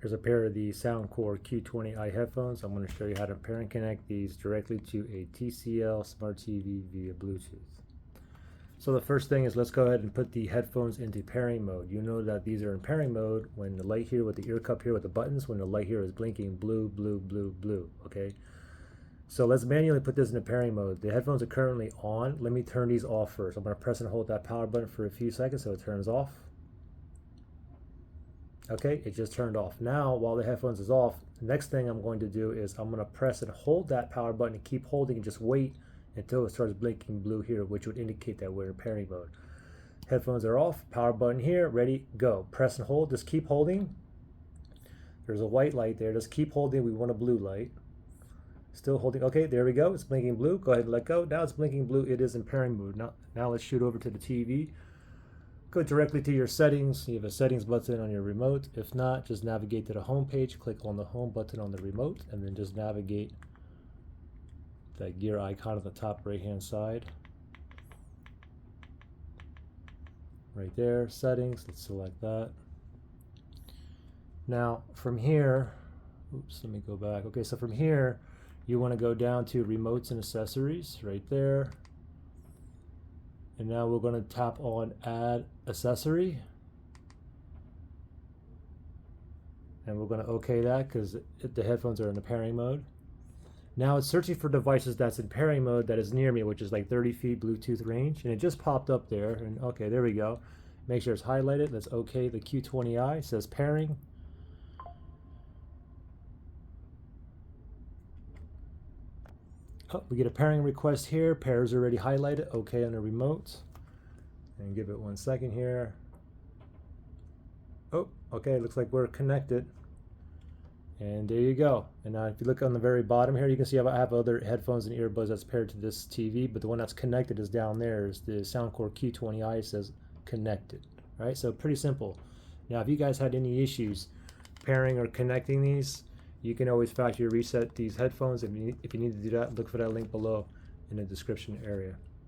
Here's a pair of the Soundcore Q20i headphones. I'm going to show you how to pair and connect these directly to a TCL smart TV via Bluetooth. So the first thing is, let's go ahead and put the headphones into pairing mode. You know that these are in pairing mode when the light here with the ear cup here with the buttons, when the light here is blinking blue, blue, blue, blue, okay? So let's manually put this into pairing mode. The headphones are currently on. Let me turn these off first. I'm going to press and hold that power button for a few seconds so it turns off. Okay, it just turned off. Now, while the headphones is off, the next thing I'm going to do is I'm going to press and hold that power button and keep holding and just wait until it starts blinking blue here, which would indicate that we're in pairing mode. Headphones are off, power button here, ready, go. Press and hold, just keep holding. There's a white light there, just keep holding, we want a blue light. Still holding, okay, there we go, it's blinking blue, go ahead and let go. Now it's blinking blue, it is in pairing mode. Now let's shoot over to the TV. Go directly to your settings. You have a settings button on your remote. If not, just navigate to the home page, click on the home button on the remote, and then just navigate that gear icon on the top right hand side. Right there, settings, let's select that. Now from here, oops, let me go back. Okay, so from here, you want to go down to remotes and accessories right there. And now we're going to tap on add accessory. And we're going to OK that because the headphones are in the pairing mode. Now it's searching for devices that's in pairing mode that is near me, which is like 30 feet Bluetooth range. And it just popped up there. And okay, there we go. Make sure it's highlighted. Let's OK the Q20i. It says pairing. Oh, we get a pairing request here. Pairs already highlighted. OK on the remote. And give it 1 second here. Oh, okay, looks like we're connected. And there you go. And now if you look on the very bottom here, you can see I have other headphones and earbuds that's paired to this TV, but the one that's connected is down there. Is the Soundcore Q20i. It says connected. Right? So pretty simple. Now if you guys had any issues pairing or connecting these, you can always factory reset these headphones. If you need to do that, look for that link below in the description area.